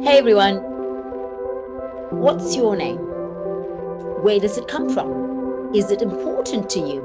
Hey everyone, what's your name? Where does it come from? Is it important to you?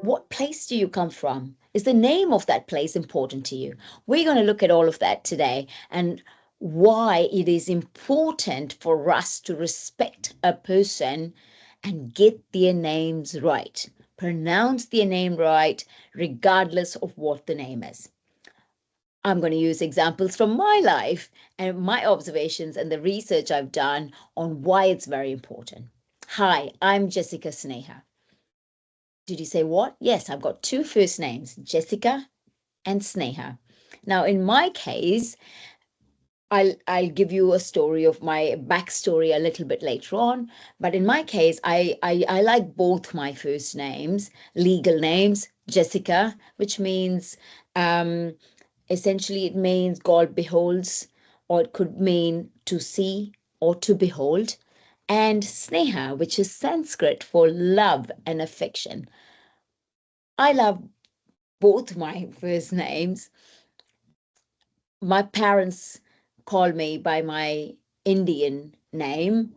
What place do you come from? Is the name of that place important to you? We're going to look at all of that today and why it is important for us to respect a person and get their names right. Pronounce their name right, regardless of what the name is. I'm going to use examples from my life and my observations and the research I've done on why it's very important. Hi, I'm Jessica Sneha. Did you say what? Yes, I've got two first names, Jessica and Sneha. Now, in my case, I'll give you a story of my backstory a little bit later on. But in my case, I like both my first names, legal names, Jessica, which means essentially, it means God beholds, or it could mean to see or to behold. And Sneha, which is Sanskrit for love and affection. I love both my first names. My parents call me by my Indian name,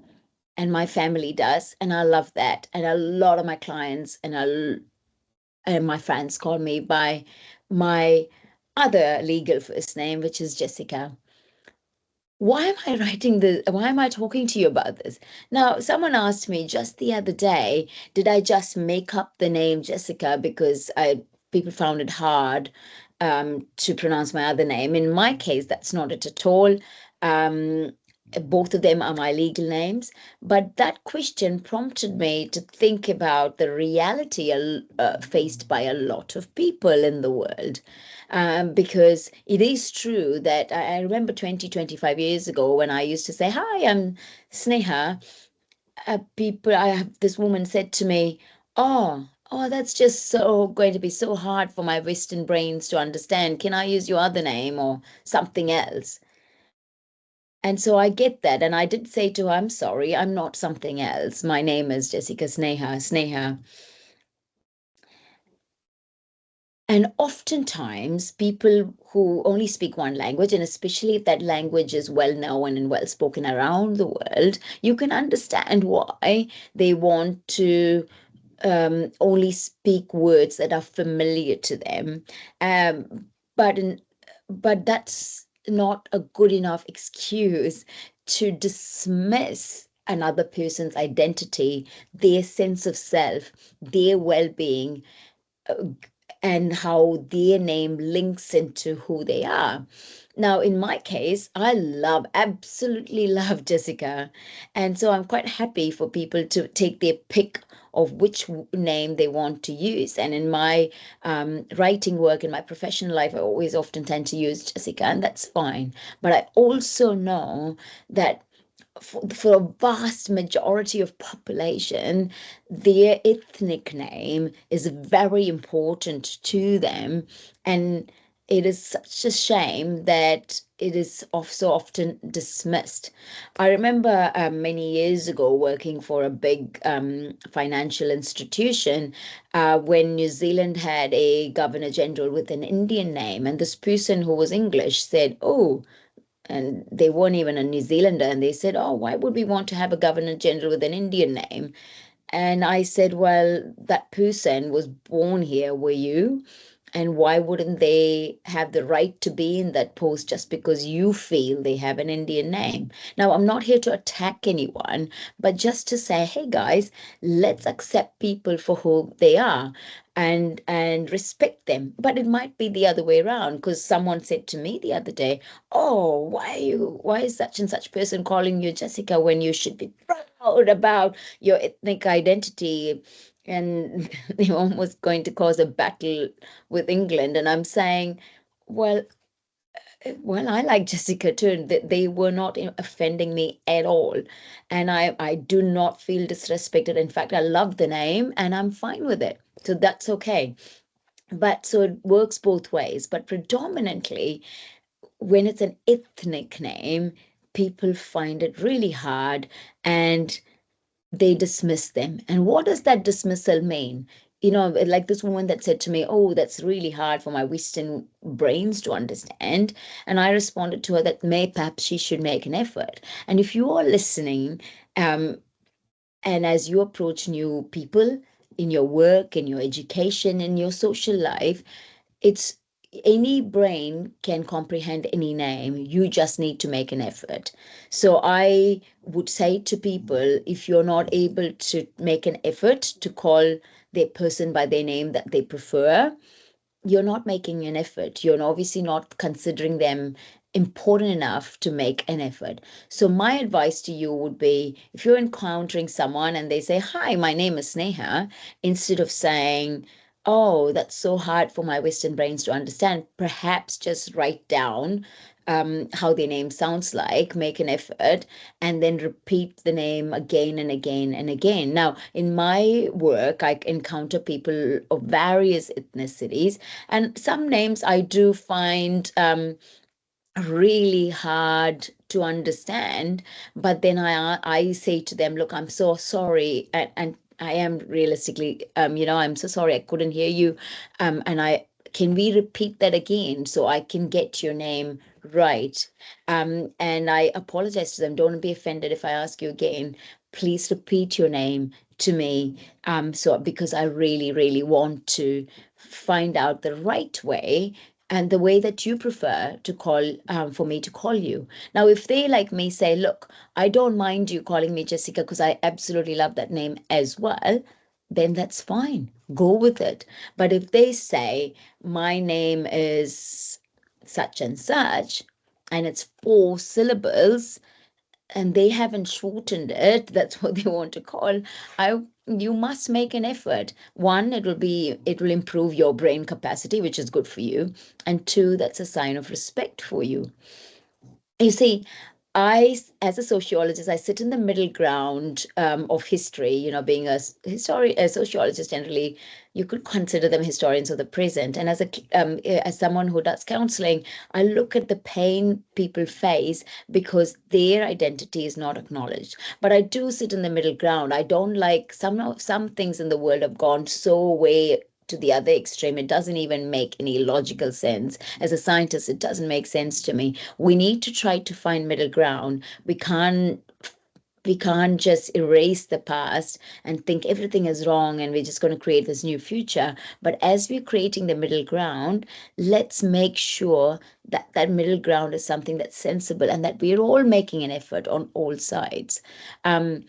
and my family does, and I love that. And a lot of my clients and my friends call me by my other legal first name, which is Jessica. Why am I talking to you about this? Now, someone asked me just the other day, did I just make up the name Jessica because people found it hard to pronounce my other name? In my case, that's not it at all. Um, Both of them are my legal names, but that question prompted me to think about the reality faced by a lot of people in the world. Because it is true that I remember 20, 25 years ago when I used to say, Hi, I'm Sneha. I have this woman said to me, Oh, that's just so going to be so hard for my Western brains to understand. Can I use your other name or something else? And so I get that. And I did say to her, I'm sorry, I'm not something else. My name is Jessica Sneha. Sneha. And oftentimes, people who only speak one language, and especially if that language is well known and well spoken around the world, you can understand why they want to only speak words that are familiar to them. Um, but in, but that's not a good enough excuse to dismiss another person's identity, their sense of self, their well-being, and how their name links into who they are. Now, in my case, absolutely love Jessica. And so I'm quite happy for people to take their pick of which name they want to use. And in my writing work, in my professional life, I always often tend to use Jessica, and that's fine. But I also know that for a vast majority of population, their ethnic name is very important to them, and it is such a shame that it is so often dismissed. I remember many years ago working for a big financial institution when New Zealand had a governor general with an Indian name, and this person who was English said, "Oh," and they weren't even a New Zealander. And they said, "Oh, why would we want to have a governor general with an Indian name?" And I said, "Well, that person was born here, were you? And why wouldn't they have the right to be in that post just because you feel they have an Indian name?" Now, I'm not here to attack anyone, but just to say, hey guys, let's accept people for who they are and respect them. But it might be the other way around, because someone said to me the other day, "Oh, why is such and such person calling you Jessica when you should be proud about your ethnic identity?" And they were almost going to cause a battle with England. And I'm saying, well, I like Jessica too. And they were not offending me at all. And I do not feel disrespected. In fact, I love the name and I'm fine with it. So that's okay. But so it works both ways. But predominantly, when it's an ethnic name, people find it really hard and they dismiss them. And what does that dismissal mean? like this woman that said to me, oh, that's really hard for my Western brains to understand. And I responded to her that perhaps she should make an effort. And if you are listening, um, and as you approach new people in your work, in your education, in your social life, it's any brain can comprehend any name. You just need to make an effort. So I would say to people, if you're not able to make an effort to call their person by their name that they prefer, you're not making an effort. You're obviously not considering them important enough to make an effort. So my advice to you would be, if you're encountering someone and they say, hi, my name is Sneha, instead of saying, oh, that's so hard for my Western brains to understand, perhaps just write down how their name sounds like, make an effort, and then repeat the name again and again and again. Now, in my work, I encounter people of various ethnicities, and some names I do find really hard to understand. But then I say to them, look, I'm so sorry, and I am realistically, I'm so sorry I couldn't hear you, and I can we repeat that again so I can get your name right? And I apologize to them. Don't be offended if I ask you again. Please repeat your name to me, so because I really, really want to find out the right way and the way that you prefer to call, for me to call you. Now, if they, like me, say, look, I don't mind you calling me Jessica because I absolutely love that name as well, then that's fine. Go with it. But if they say, my name is such and such, and it's 4 syllables, and they haven't shortened it, that's what they want to call, I you must make an effort. One, it will improve your brain capacity, which is good for you. And two, that's a sign of respect for you. You see, as a sociologist, I sit in the middle ground of history. Being a sociologist, generally, you could consider them historians of the present. And as someone who does counseling, I look at the pain people face because their identity is not acknowledged. But I do sit in the middle ground. I don't like some things in the world have gone so way to the other extreme. It doesn't even make any logical sense. As a scientist, it doesn't make sense to me. We need to try to find middle ground. We can't just erase the past and think everything is wrong and we're just going to create this new future. But as we're creating the middle ground, let's make sure that that middle ground is something that's sensible and that we're all making an effort on all sides. Um,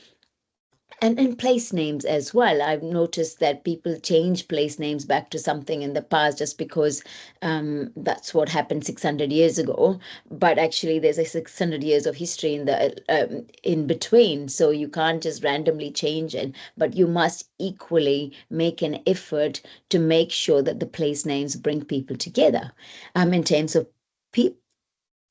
and in place names as well. I've noticed that people change place names back to something in the past just because that's what happened 600 years ago. But actually, there's a 600 years of history in between, so you can't just randomly change it. But you must equally make an effort to make sure that the place names bring people together. In terms of people,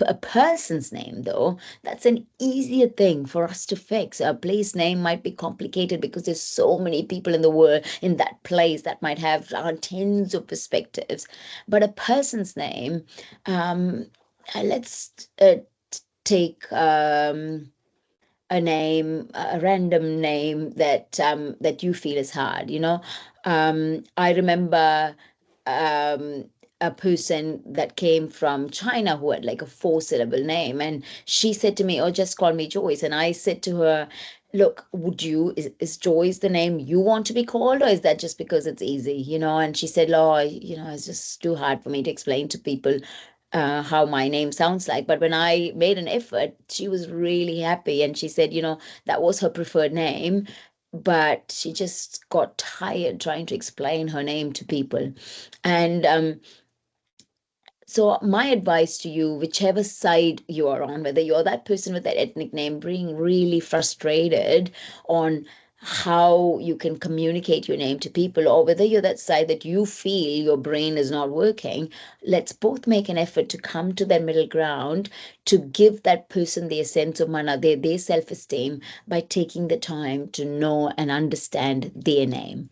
a person's name, though, that's an easier thing for us to fix. A place name might be complicated because there's so many people in the world in that place that might have tens of perspectives. But a person's name, let's take a name, a random name that you feel is hard. I remember um, a person that came from China who had like a 4 syllable name, and she said to me, "Oh, just call me Joyce." And I said to her, "Look, is Joyce the name you want to be called, or is that just because it's easy?" And she said, "Oh, it's just too hard for me to explain to people how my name sounds like." But when I made an effort, she was really happy. And she said, that was her preferred name, but she just got tired trying to explain her name to people. And so my advice to you, whichever side you are on, whether you're that person with that ethnic name being really frustrated on how you can communicate your name to people, or whether you're that side that you feel your brain is not working, let's both make an effort to come to that middle ground to give that person their sense of mana, their self-esteem, by taking the time to know and understand their name.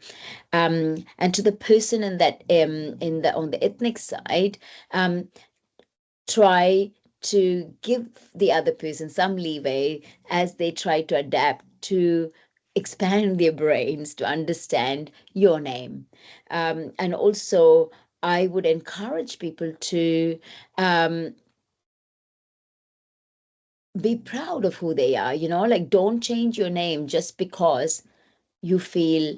And to the person in that in the on the ethnic side, um, try to give the other person some leeway as they try to adapt to expand their brains to understand your name. And also, I would encourage people to be proud of who they are, like don't change your name just because you feel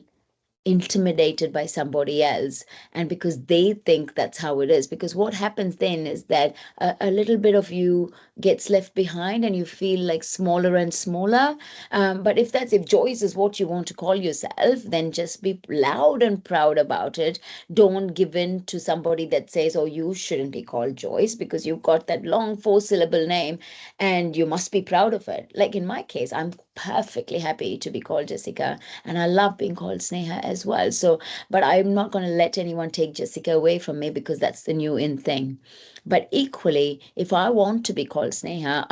intimidated by somebody else and because they think that's how it is, because what happens then is that a little bit of you gets left behind and you feel like smaller and smaller. But if Joyce is what you want to call yourself, then just be loud and proud about it. Don't give in to somebody that says, oh, you shouldn't be called Joyce because you've got that long 4-syllable name and you must be proud of it. Like in my case, I'm perfectly happy to be called Jessica, and I love being called Sneha as well. So, but I'm not going to let anyone take Jessica away from me because that's the new in thing. But equally, if I want to be called Sneha,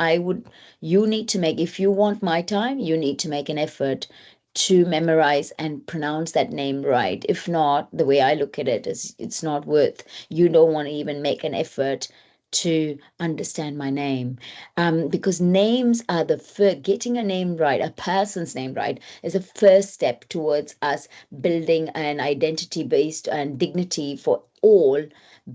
you need to make, if you want my time, you need to make an effort to memorize and pronounce that name right. If not, the way I look at it is it's not worth. You don't want to even make an effort to understand my name, because names are getting a name right, a person's name right, is a first step towards us building an identity based and dignity for all,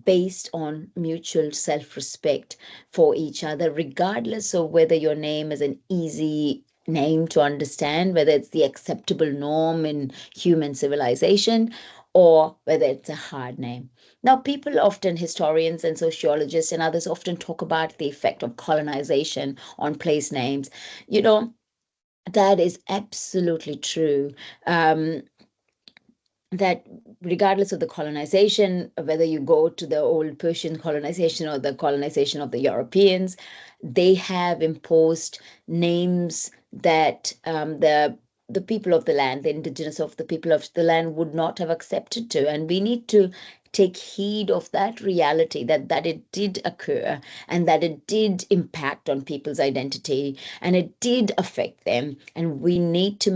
based on mutual self-respect for each other, regardless of whether your name is an easy name to understand, whether it's the acceptable norm in human civilization, or whether it's a hard name. Now, people often, historians and sociologists and others often talk about the effect of colonization on place names. You know, that is absolutely true. Um, that regardless of the colonization, whether you go to the old Persian colonization or the colonization of the Europeans, they have imposed names that the people of the land, the indigenous of the people of the land, would not have accepted to. And we need to take heed of that reality, that it did occur and that it did impact on people's identity and it did affect them. And we need to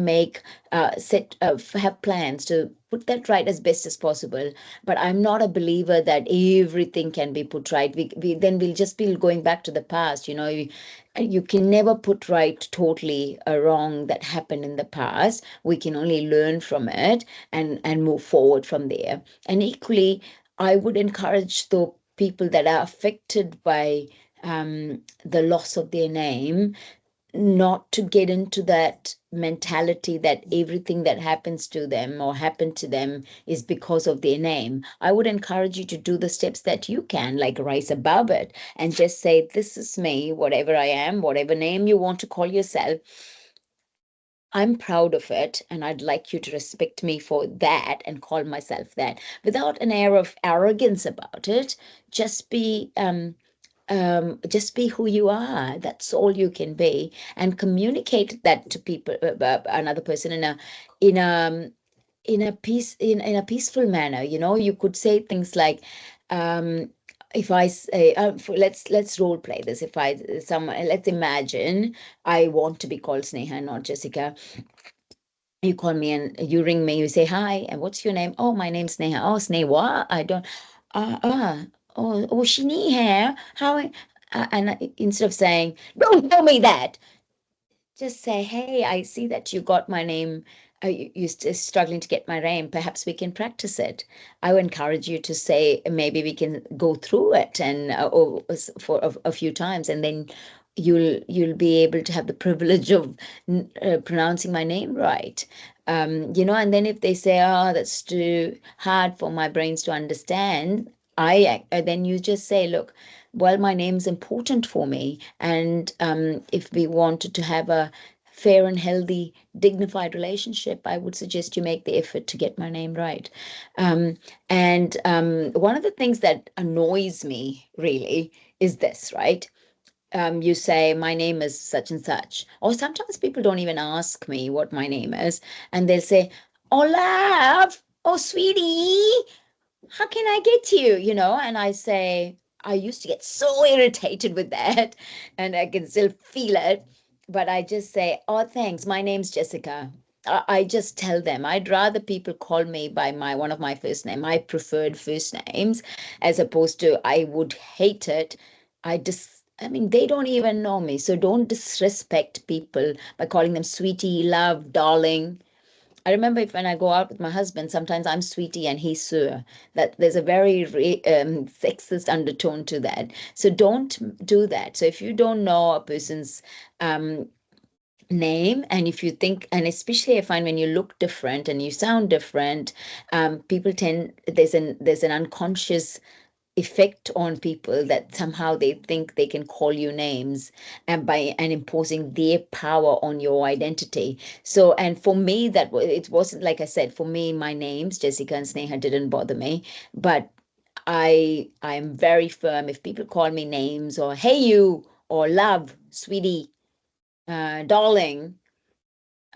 have plans to put that right as best as possible. But I'm not a believer that everything can be put right. Then we'll just be going back to the past. You can never put right totally a wrong that happened in the past. We can only learn from it and move forward from there. And equally, I would encourage the people that are affected by the loss of their name not to get into that mentality that everything that happens to them or happened to them is because of their name. I would encourage you to do the steps that you can, like rise above it and just say, this is me, whatever I am, whatever name you want to call yourself. I'm proud of it, and I'd like you to respect me for that and call myself that without an air of arrogance about it. Just be who you are. That's all you can be, and communicate that to people, another person in a in a peaceful manner. You could say things like, if I say, let's role play this. If I some let's imagine I want to be called Sneha, not Jessica. You call me and you ring me, you say, hi, and what's your name? Oh, my name's Neha. Oh, Sneha, what? I don't, uh, uh, oh, Shini here. Instead of saying, don't tell me that, just say, hey, I see that you got my name. You're struggling to get my name. Perhaps we can practice it. I would encourage you to say, maybe we can go through it and for a few times, and then you'll be able to have the privilege of pronouncing my name right. And then if they say, oh, that's too hard for my brains to understand, then you just say, look, well, my name's important for me. And if we wanted to have a fair and healthy, dignified relationship, I would suggest you make the effort to get my name right. And one of the things that annoys me really is this, right? You say, my name is such and such. Or sometimes people don't even ask me what my name is. And they'll say, oh, love, oh, sweetie, how can I get you? And I say, I used to get so irritated with that, and I can still feel it. But I just say, oh, thanks. My name's Jessica. I just tell them I'd rather people call me by one of my first name, my preferred first names, as opposed to I would hate it. I mean, they don't even know me. So don't disrespect people by calling them sweetie, love, darling. I remember when I go out with my husband, sometimes I'm sweetie and he's sir. That there's a very sexist undertone to that. So don't do that. So if you don't know a person's um, name, and if you think, and especially I find when you look different and you sound different, people tend, there's an unconscious effect on people that somehow they think they can call you names and by and imposing their power on your identity. So, and for me, it wasn't, like I said, for me, my names Jessica and Sneha didn't bother me, but I'm very firm. If people call me names or hey you or love, sweetie, darling,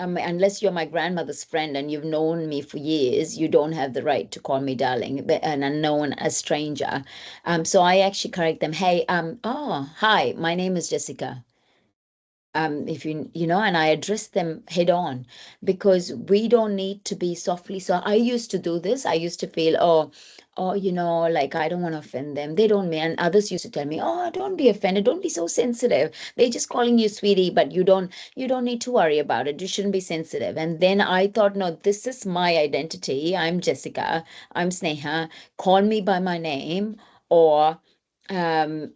unless you're my grandmother's friend and you've known me for years, you don't have the right to call me darling, an unknown, a stranger. So I actually correct them. Hey, oh, hi, my name is Jessica. If and I address them head on, because we don't need to be softly. So I used to do this. I used to feel, oh, like I don't want to offend them. They don't mean, and others used to tell me, oh, don't be offended. Don't be so sensitive. They're just calling you sweetie, but you don't need to worry about it. You shouldn't be sensitive. And then I thought, no, this is my identity. I'm Jessica. I'm Sneha. Call me by my name, or um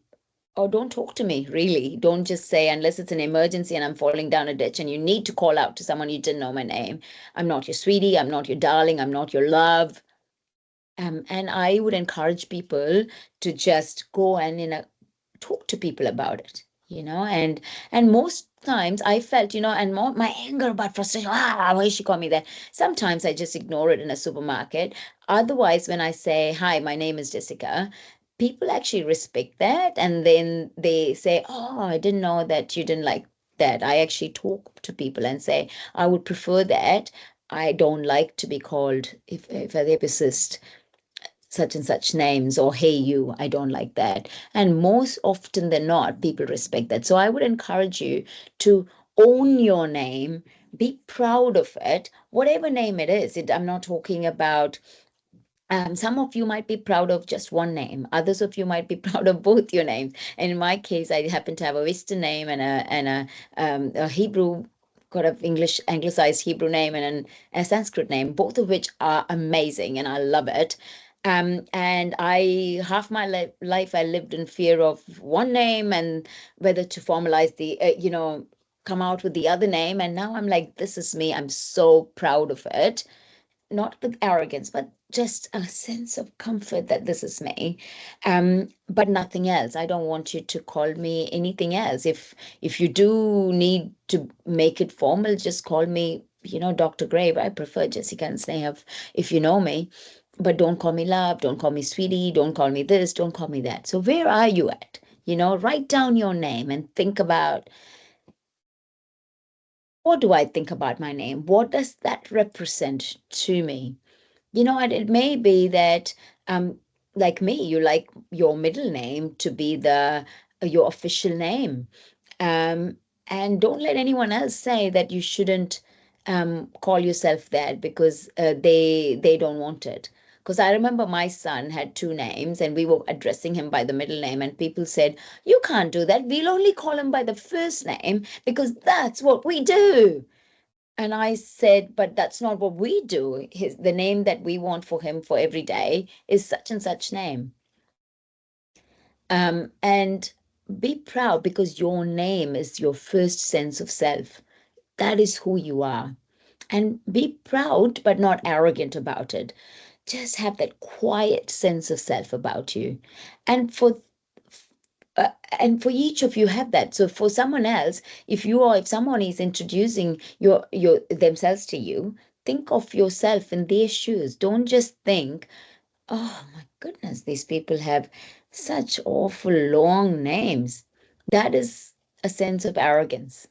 oh, don't talk to me, really. Don't just say, unless it's an emergency and I'm falling down a ditch and you need to call out to someone you didn't know my name. I'm not your sweetie. I'm not your darling. I'm not your love. And I would encourage people to just go and talk to people about it, and most times I felt, and more my anger about frustration, why she called me that. Sometimes I just ignore it in a supermarket. Otherwise, when I say, hi, my name is Jessica, people actually respect that. And then they say, oh, I didn't know that you didn't like that. I actually talk to people and say, I would prefer that. I don't like to be called, if they persist, such and such names, or hey you, I don't like that. And most often than not, people respect that. So I would encourage you to own your name, be proud of it, whatever name it is. I'm not talking about, some of you might be proud of just one name. Others of you might be proud of both your names. And in my case, I happen to have a Western name and a Hebrew, kind of English anglicized Hebrew name, and a Sanskrit name, both of which are amazing, and I love it. And I half my life I lived in fear of one name and whether to formalize come out with the other name. And now I'm like, this is me. I'm so proud of it, not with arrogance, but just a sense of comfort that this is me. But nothing else. I don't want you to call me anything else. If you do need to make it formal, just call me, Dr. Grave. I prefer Jessica and Sneha if you know me. But don't call me love, don't call me sweetie, don't call me this, don't call me that. So where are you at? Write down your name and think about, what do I think about my name? What does that represent to me? And it may be that, like me, you like your middle name to be your official name. Um, and don't let anyone else say that you shouldn't call yourself that, because they don't want it. Because I remember my son had two names and we were addressing him by the middle name, and people said, you can't do that. We'll only call him by the first name because that's what we do. And I said, but that's not what we do. The name that we want for him for every day is such and such name. And be proud, because your name is your first sense of self. That is who you are. And be proud, but not arrogant about it. Just have that quiet sense of self about you. And for each of you have that. So for someone else, if someone is introducing your themselves to you, think of yourself in their shoes. Don't just think, oh my goodness, these people have such awful long names. That is a sense of arrogance.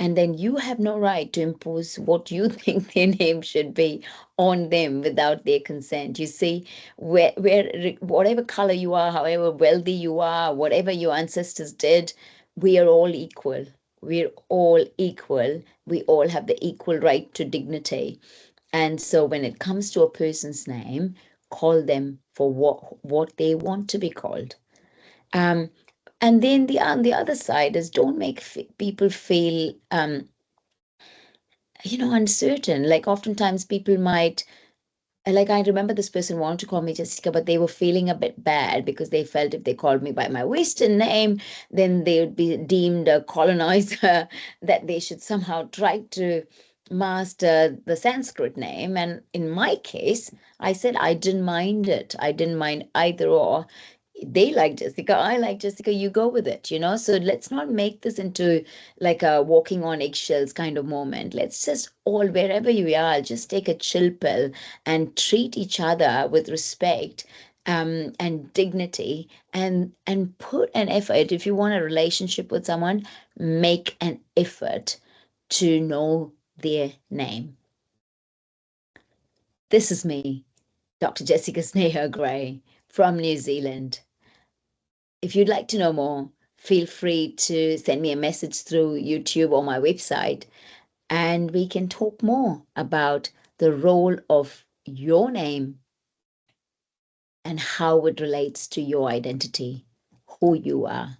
And then you have no right to impose what you think their name should be on them without their consent. You see, whatever color you are, however wealthy you are, whatever your ancestors did, we are all equal. We're all equal. We all have the equal right to dignity. And so when it comes to a person's name, call them for what they want to be called. Um, and then on the other side is, don't make people feel uncertain. Like oftentimes people might, like I remember this person wanted to call me Jessica, but they were feeling a bit bad because they felt if they called me by my Western name, then they would be deemed a colonizer, that they should somehow try to master the Sanskrit name. And in my case, I said I didn't mind it. I didn't mind either or. They like Jessica, I like Jessica, you go with it. So let's not make this into like a walking on eggshells kind of moment. Let's just all, wherever you are, just take a chill pill and treat each other with respect, and dignity, and put an effort. If you want a relationship with someone, make an effort to know their name. This is me, Dr. Jessica Sneha Gray from New Zealand. If you'd like to know more, feel free to send me a message through YouTube or my website, and we can talk more about the role of your name and how it relates to your identity, who you are.